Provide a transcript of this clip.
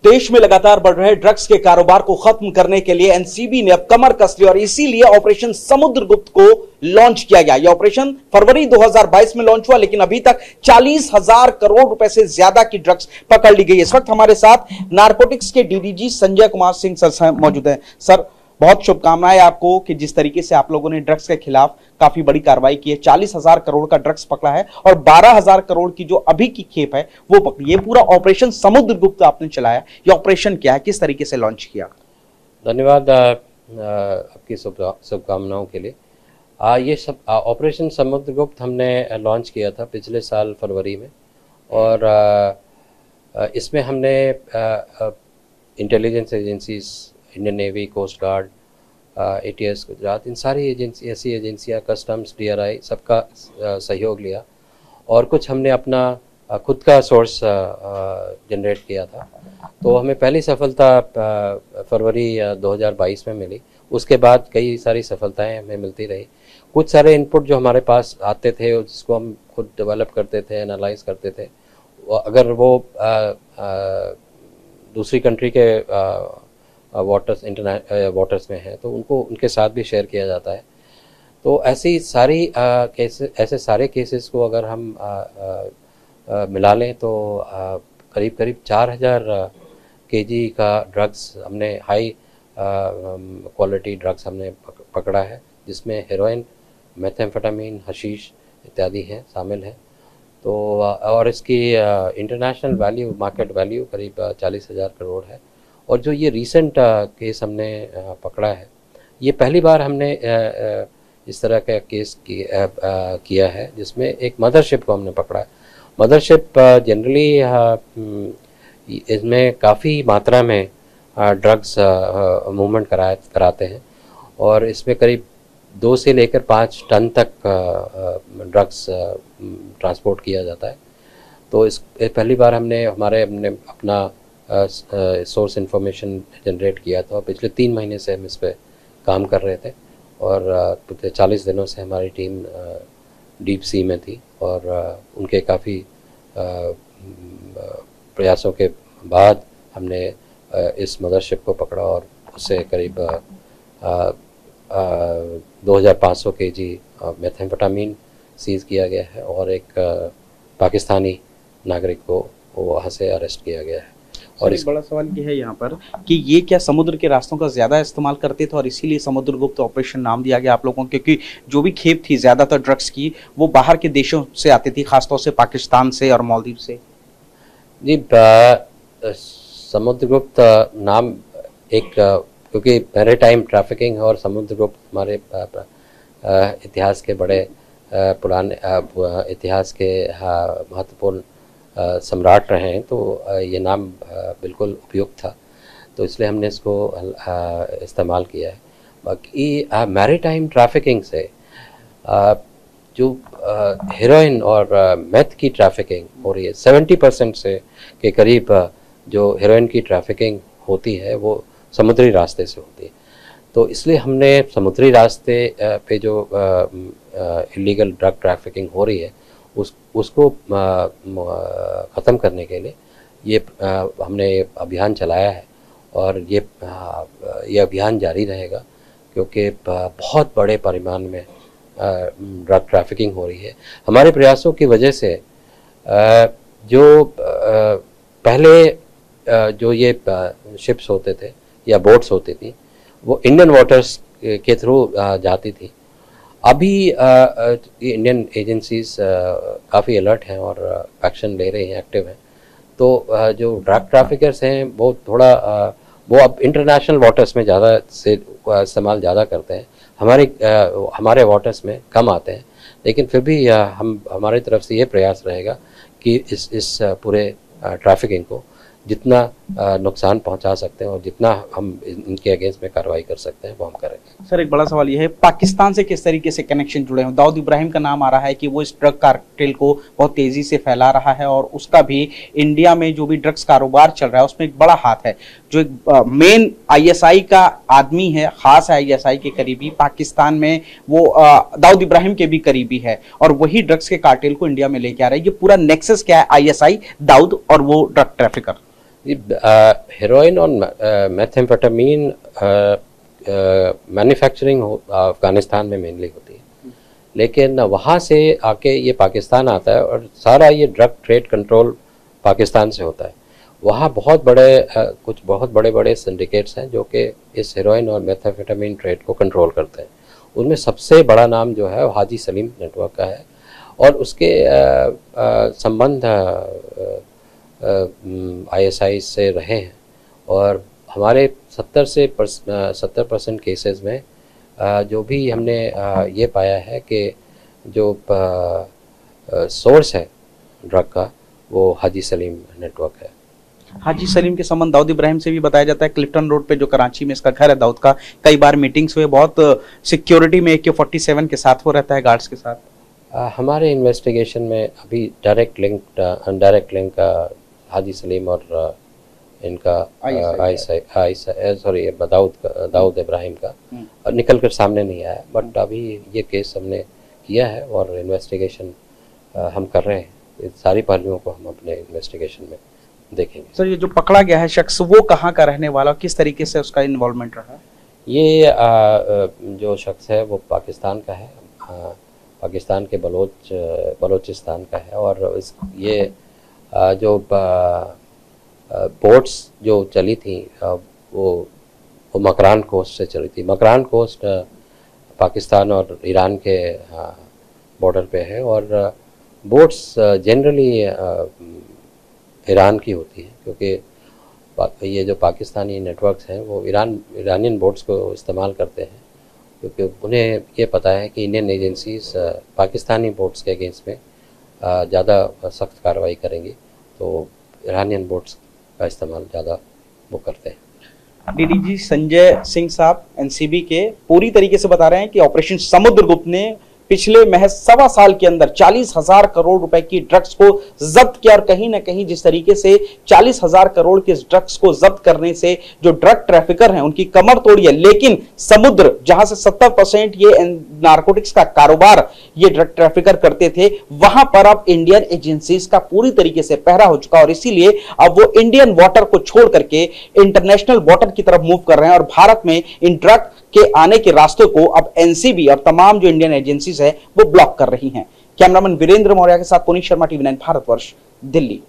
देश में लगातार बढ़ रहे ड्रग्स के कारोबार को खत्म करने के लिए एनसीबी ने अब कमर कस ली और इसीलिए ऑपरेशन समुद्रगुप्त को लॉन्च किया गया। यह ऑपरेशन फरवरी 2022 में लॉन्च हुआ, लेकिन अभी तक 40,000 करोड़ रुपए से ज्यादा की ड्रग्स पकड़ ली गई। इस वक्त हमारे साथ नारकोटिक्स के डीडीजी संजय कुमार सिंह सर मौजूद हैं। सर, बहुत शुभकामनाएं आपको कि जिस तरीके से आप लोगों ने ड्रग्स के खिलाफ काफी बड़ी कार्रवाई की है। 40,000 करोड़ का ड्रग्स पकड़ा है और 12,000 करोड़ की जो अभी की खेप है वो पकड़ी। ये पूरा ऑपरेशन समुद्रगुप्त आपने चलाया, ये ऑपरेशन क्या है, किस तरीके से लॉन्च किया? धन्यवाद आपकी शुभकामनाओं के लिए। ये सब ऑपरेशन समुद्रगुप्त हमने लॉन्च किया था पिछले साल फरवरी में और इसमें हमने intelligence agencies, Indian Navy, coast guard, ATS Gujarat, इन सारी ऐसी एजेंसियां, कस्टम्स, DRI, सबका सहयोग लिया और कुछ हमने अपना खुद का सोर्स जनरेट किया था। तो हमें पहली सफलता फरवरी 2022 में मिली। उसके बाद कई सारी सफलताएं हमें मिलती रही। कुछ सारे इनपुट जो हमारे पास आते थे और जिसको हम खुद डेवलप करते थे, एनालाइज करते थे, अगर वो दूसरी कंट्री के वाटर्स में है तो उनको उनके साथ भी शेयर किया जाता है। तो ऐसी सारी ऐसे सारे केसेस को अगर हम मिला लें तो करीब करीब 4,000 kg का ड्रग्स हमने, हाई क्वालिटी ड्रग्स हमने पकड़ा है, जिसमें हेरोइन, मेथेम्फेटामीन, हशीश इत्यादि हैं, शामिल हैं। तो और इसकी इंटरनेशनल वैल्यू, मार्केट वैल्यू करीब 40,000 करोड़ है। और जो ये रीसेंट केस हमने पकड़ा है, ये पहली बार हमने इस तरह का केस किया है जिसमें एक मदरशिप को हमने पकड़ा है। मदरशिप जनरली इसमें काफ़ी मात्रा में ड्रग्स मूवमेंट कराते हैं और इसमें करीब 2 से लेकर 5 टन तक ड्रग्स ट्रांसपोर्ट किया जाता है। तो इस पहली बार हमने अपना सोर्स इंफॉर्मेशन जनरेट किया था और पिछले 3 महीने से हम इस पर काम कर रहे थे और पिछले 40 दिनों से हमारी टीम डीप सी में थी और उनके काफ़ी प्रयासों के बाद हमने इस मदरशिप को पकड़ा और उससे करीब 2,500 kg मेथेम्फेटामीन सीज किया गया है और एक पाकिस्तानी नागरिक को वहाँ से अरेस्ट किया गया है। और एक बड़ा सवाल ये है यहाँ पर कि ये क्या समुद्र के रास्तों का ज़्यादा इस्तेमाल करते थे और इसीलिए समुद्रगुप्त ऑपरेशन नाम दिया गया आप लोगों को, क्योंकि जो भी खेप थी ज़्यादातर ड्रग्स की वो बाहर के देशों से आती थी, खासतौर से पाकिस्तान से और मालदीव से? जी, समुद्रगुप्त नाम एक, क्योंकि मैरीटाइम ट्रैफिकिंग और समुद्रगुप्त हमारे इतिहास के बड़े पुराने इतिहास के महत्वपूर्ण सम्राट रहे हैं, तो ये नाम बिल्कुल उपयुक्त था, तो इसलिए हमने इसको इस्तेमाल किया है। बाकी मैरीटाइम ट्रैफिकिंग से जो हेरोइन और मेथ की ट्रैफिकिंग हो रही है, 70% से के करीब जो हेरोइन की ट्रैफिकिंग होती है वो समुद्री रास्ते से होती है। तो इसलिए हमने समुद्री रास्ते पे जो इलीगल ड्रग ट्रैफिकिंग हो रही है उसको ख़त्म करने के लिए ये हमने अभियान चलाया है और ये अभियान जारी रहेगा, क्योंकि बहुत बड़े परिमाण में ड्रग ट्रैफिकिंग हो रही है। हमारे प्रयासों की वजह से जो पहले जो ये शिप्स होते थे या बोट्स होती थी वो इंडियन वाटर्स के थ्रू जाती थी। अभी इंडियन एजेंसीज काफ़ी अलर्ट हैं और एक्शन ले रही हैं, एक्टिव हैं। तो जो ड्रग ट्रैफिकर्स हैं वो अब इंटरनेशनल वाटर्स में ज़्यादा से इस्तेमाल ज़्यादा करते हैं, हमारे वाटर्स में कम आते हैं। लेकिन फिर भी हमारी तरफ से ये प्रयास रहेगा कि इस पूरे ट्रैफिकिंग को जितना नुकसान पहुंचा सकते हैं और जितना हम इनके अगेंस्ट में कार्रवाई कर सकते हैं वो हम करेंगे। सर, एक बड़ा सवाल यह है, पाकिस्तान से किस तरीके से कनेक्शन जुड़े हैं? दाऊद इब्राहिम का नाम आ रहा है कि वो इस ड्रग कार्टेल को बहुत तेजी से फैला रहा है और उसका भी इंडिया में जो भी ड्रग्स कारोबार चल रहा है उसमें एक बड़ा हाथ है। जो एक मेन ISI का आदमी है, खास है ISI के करीबी, पाकिस्तान में वो दाऊद इब्राहिम के भी करीबी है और वही ड्रग्स के कार्टेल को इंडिया में लेके आ रहा है। ये पूरा नेक्सस क्या है, ISI, दाऊद और वो ड्रग ट्रैफिकर? हेरोइन और मेथेम्फेटामीन मैन्युफैक्चरिंग अफगानिस्तान में मेनली होती है, लेकिन वहाँ से आके ये पाकिस्तान आता है और सारा ये ड्रग ट्रेड कंट्रोल पाकिस्तान से होता है। वहाँ बहुत बड़े कुछ बहुत बड़े बड़े सिंडिकेट्स हैं जो कि इस हेरोइन और मेथेम्फेटामीन ट्रेड को कंट्रोल करते हैं। उनमें सबसे बड़ा नाम जो है वो हाजी सलीम नेटवर्क का है और उसके संबंध ISI से रहे हैं और हमारे 70% केसेस में जो भी हमने ये पाया है कि जो सोर्स है ड्रग का वो हाजी सलीम नेटवर्क है। हाजी सलीम के संबंध दाऊद इब्राहिम से भी बताया जाता है। क्लिफ्टन रोड पे जो कराची में इसका घर है दाऊद का, कई बार मीटिंग्स हुए, बहुत सिक्योरिटी में AK-47 के साथ वो रहता है, गार्ड्स के साथ। हमारे इन्वेस्टिगेशन में अभी डायरेक्ट लिंक हाजी सलीम और इनका दाऊद इब्राहिम का निकल कर सामने नहीं आया, बट अभी ये केस हमने किया है और इन्वेस्टिगेशन हम कर रहे हैं। सारी पहलुओं को हम अपने इन्वेस्टिगेशन में देखेंगे। सर, ये जो पकड़ा गया है शख्स वो कहाँ का रहने वाला, किस तरीके से उसका इन्वॉल्वमेंट रहा? ये जो शख्स है वो पाकिस्तान का है, पाकिस्तान के बलोचिस्तान का है और ये जो बोट्स जो चली थी वो मकरान कोस्ट से चली थी। मकरान कोस्ट पाकिस्तान और ईरान के बॉर्डर पे है और बोट्स जनरली ईरान की होती है, क्योंकि ये जो पाकिस्तानी नेटवर्क्स हैं वो ईरानियन बोट्स को इस्तेमाल करते हैं, क्योंकि उन्हें ये पता है कि इंडियन एजेंसीज पाकिस्तानी बोट्स के अगेंस्ट में ज़्यादा सख्त कार्रवाई करेंगी, तो ईरानियन बोट्स का इस्तेमाल ज़्यादा वो करते हैं। DDG संजय सिंह साहब NCB के पूरी तरीके से बता रहे हैं कि ऑपरेशन समुद्रगुप्त ने पिछले महज 1.25 साल के अंदर 40,000 करोड़ रुपए की ड्रग्स को जब्त किया और कहीं ना कहीं जिस तरीके से 40,000 करोड़ के ड्रग्स को जब्त करने से जो ड्रग ट्रैफिकर हैं उनकी कमर तोड़ी है, लेकिन समुद्र जहां से 70% ये नारकोटिक्स का कारोबार ये ड्रग ट्रैफिकर करते थे, वहां पर अब इंडियन एजेंसीज का पूरी तरीके से पहरा हो चुका और इसीलिए अब वो इंडियन वाटर को छोड़ करके इंटरनेशनल वाटर की तरफ मूव कर रहे हैं और भारत में इन ड्रग के आने के रास्तों को अब NCB और तमाम जो इंडियन एजेंसीज है वो ब्लॉक कर रही हैं। कैमरामैन वीरेंद्र मौर्य के साथ पुनीत शर्मा, TV9 भारतवर्ष, दिल्ली।